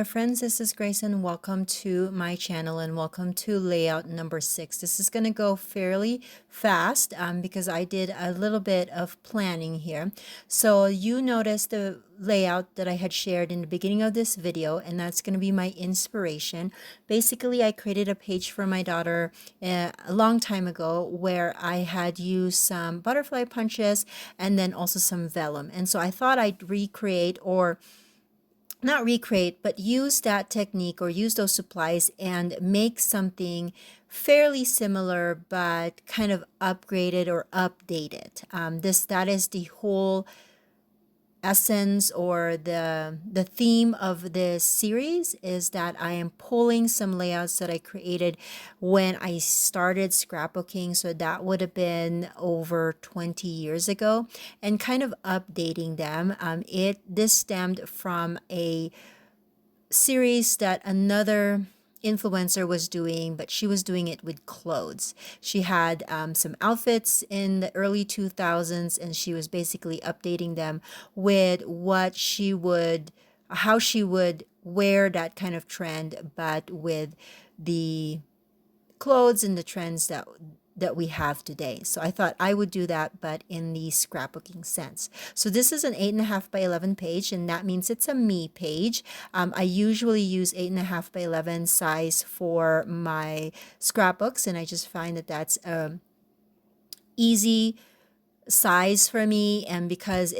there, friends. This is Grace, and welcome to my channel, and welcome to layout number 6. This is going to go fairly fast because I did a little bit of planning here. So you notice the layout that I had shared in the beginning of this video, and that's going to be my inspiration. Basically, I created a page for my daughter a long time ago where I had used some butterfly punches and then also some vellum. And so I thought I'd recreate, or not recreate, but use that technique or use those supplies and make something fairly similar but kind of upgraded or updated. That is the whole essence, or the theme of this series, is that I am pulling some layouts that I created when I started scrapbooking, so that would have been over 20 years ago, and kind of updating them. This stemmed from a series that another influencer was doing, but she was doing it with clothes. She had some outfits in the early 2000s, and she was basically updating them with how she would wear that kind of trend, but with the clothes and the trends that we have today. So I thought I would do that, but in the scrapbooking sense. So this is an 8.5 by 11 page, and that means it's a me page. I usually use 8.5 by 11 size for my scrapbooks, and I just find that that's a easy size for me, and because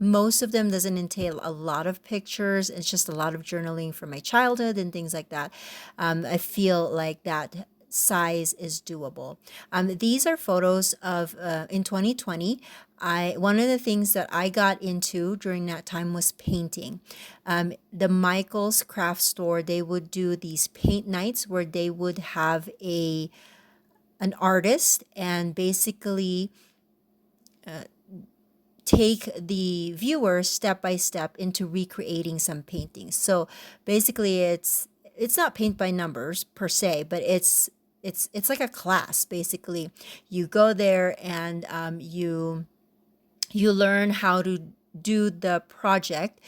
most of them doesn't entail a lot of pictures, it's just a lot of journaling from my childhood and things like that. I feel like that size is doable. These are photos of in 2020. One of the things that I got into during that time was painting. The Michael's craft store, they would do these paint nights where they would have an artist and basically take the viewer step by step into recreating some paintings. So basically it's not paint by numbers per se, but it's like a class. Basically, you go there and you learn how to do the project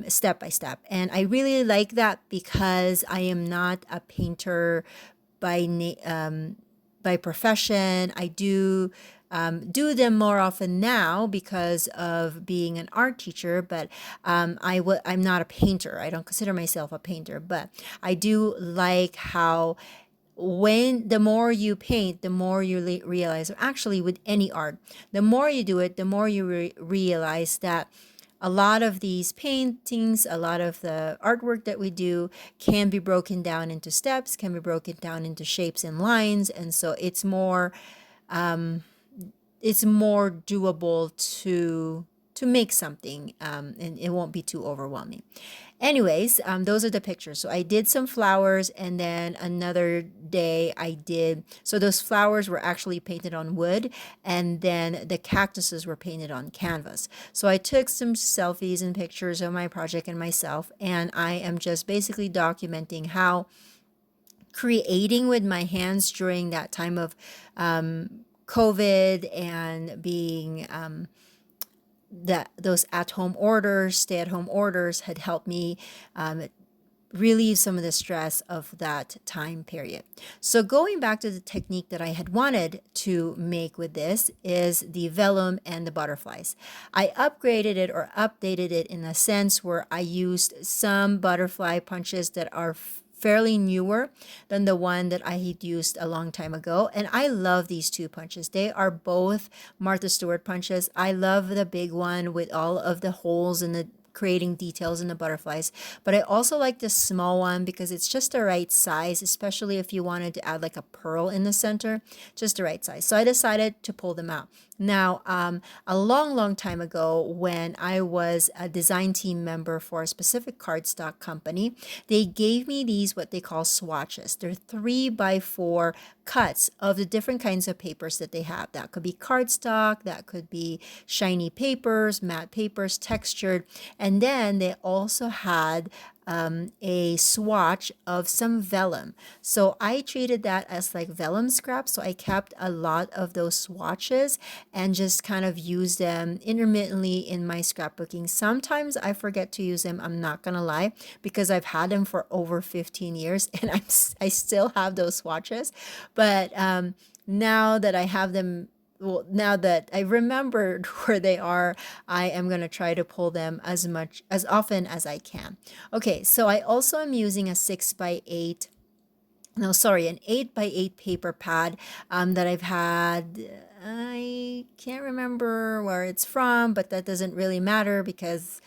step by step. And I really like that because I am not a painter by profession. I do them more often now because of being an art teacher, but I'm not a painter. I don't consider myself a painter, but I do like how the more you paint, the more you realize, or actually with any art, the more you do it, the more you realize that a lot of these paintings, a lot of the artwork that we do can be broken down into steps, can be broken down into shapes and lines. And so it's more doable to make something, and it won't be too overwhelming. Anyways, those are the pictures. So I did some flowers, and then another day so those flowers were actually painted on wood, and then the cactuses were painted on canvas. So I took some selfies and pictures of my project and myself, and I am just basically documenting how creating with my hands during that time of COVID and being those stay-at-home orders had helped me relieve some of the stress of that time period. So going back to the technique that I had wanted to make with this is the vellum and the butterflies. I upgraded it or updated it in a sense where I used some butterfly punches that are fairly newer than the one that I had used a long time ago. And I love these two punches. They are both Martha Stewart punches. I love the big one with all of the holes and the creating details in the butterflies, but I also like the small one because it's just the right size, especially if you wanted to add like a pearl in the center, just the right size. So I decided to pull them out. Now, a long time ago, when I was a design team member for a specific cardstock company, they gave me these, what they call swatches. They're 3x4 cuts of the different kinds of papers that they have. That could be cardstock, that could be shiny papers, matte papers, textured. And then they also had a swatch of some vellum. So I treated that as like vellum scraps. So I kept a lot of those swatches and just kind of used them intermittently in my scrapbooking. Sometimes I forget to use them, I'm not gonna lie, because I've had them for over 15 years and I still have those swatches. But now that I have them, well, now that I remembered where they are, I am going to try to pull them as often as I can. Okay, so I also am using a 6x8, no, sorry, an 8x8 paper pad that I've had. I can't remember where it's from, but that doesn't really matter because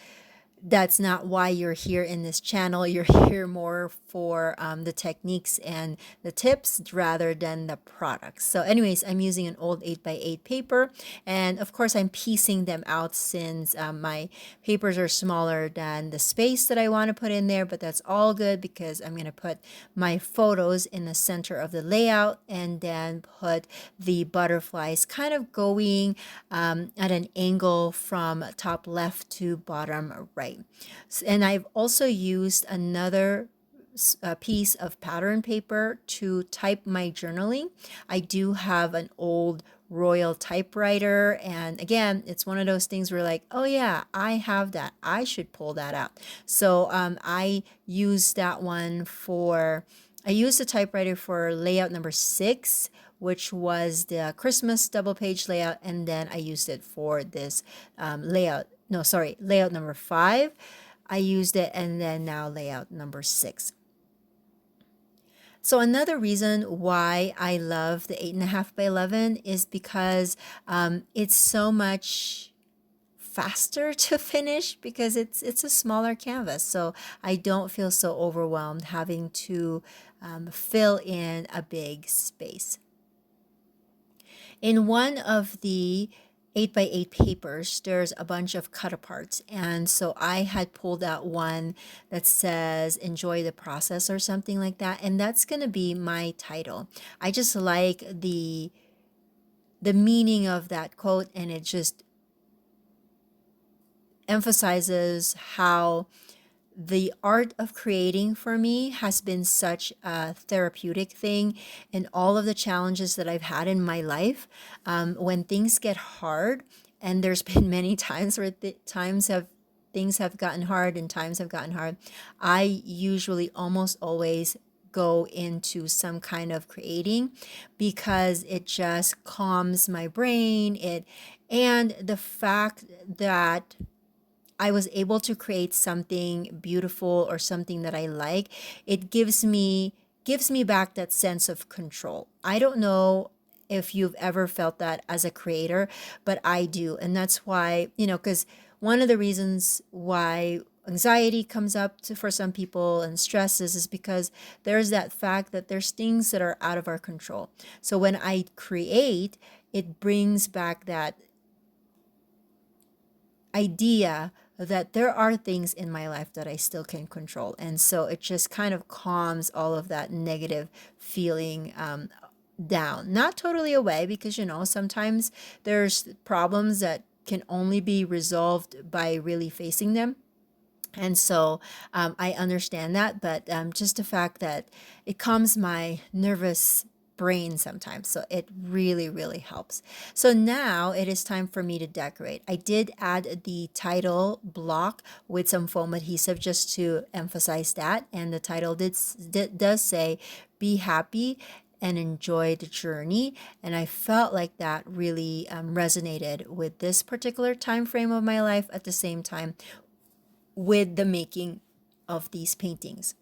that's not why you're here in this channel. You're here more for the techniques and the tips rather than the products. So anyways, I'm using an old 8x8 paper, and of course I'm piecing them out since my papers are smaller than the space that I want to put in there, but that's all good because I'm going to put my photos in the center of the layout and then put the butterflies kind of going at an angle from top left to bottom right. And I've also used another piece of pattern paper to type my journaling. I do have an old Royal typewriter, and again, it's one of those things where like, oh yeah, I have that, I should pull that out. So I used that one for, I used the typewriter for layout number 6, which was the Christmas double page layout, and then I used it for this layout, no, sorry, layout number 5. I used it, and then now layout number 6. So another reason why I love the 8.5 by 11 is because it's so much faster to finish because it's a smaller canvas. So I don't feel so overwhelmed having to fill in a big space. In one of the 8x8 papers, there's a bunch of cut aparts. And so I had pulled out one that says, enjoy the process or something like that. And that's going to be my title. I just like the meaning of that quote, and it just emphasizes how the art of creating for me has been such a therapeutic thing in all of the challenges that I've had in my life. When things get hard, and there's been many times where things have gotten hard and times have gotten hard, I usually almost always go into some kind of creating because it just calms my brain. And the fact that I was able to create something beautiful or something that I like, it gives me back that sense of control. I don't know if you've ever felt that as a creator, but I do. And that's why, because one of the reasons why anxiety comes up for some people and stresses is because there's that fact that there's things that are out of our control. So when I create, it brings back that idea that there are things in my life that I still can control. And so it just kind of calms all of that negative feeling down. Not totally away, because, sometimes there's problems that can only be resolved by really facing them. And so I understand that, but just the fact that it calms my nervous brain sometimes. So it really, really helps. So now it is time for me to decorate. I did add the title block with some foam adhesive just to emphasize that. And the title does say, be happy and enjoy the journey. And I felt like that really resonated with this particular time frame of my life, at the same time with the making of these paintings.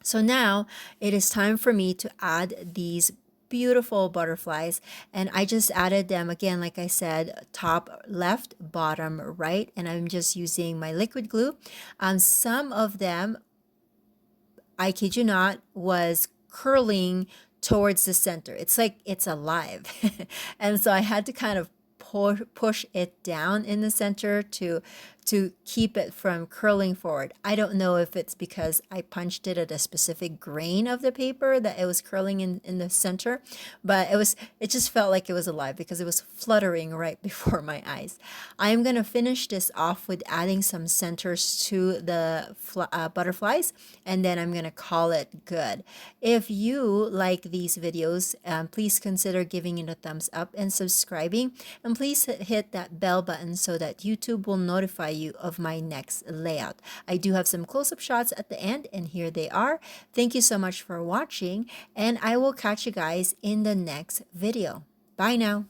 So now it is time for me to add these beautiful butterflies, and I just added them again, like I said, top left, bottom right, and I'm just using my liquid glue. Some of them, I kid you not, was curling towards the center. It's like it's alive. And so I had to kind of push it down in the center to to keep it from curling forward. I don't know if it's because I punched it at a specific grain of the paper that it was curling in the center, but it just felt like it was alive because it was fluttering right before my eyes. I'm going to finish this off with adding some centers to the butterflies, and then I'm going to call it good. If you like these videos, please consider giving it a thumbs up and subscribing, and please hit that bell button so that YouTube will notify you of my next layout. I do have some close-up shots at the end, and here they are. Thank you so much for watching, and I will catch you guys in the next video. Bye now.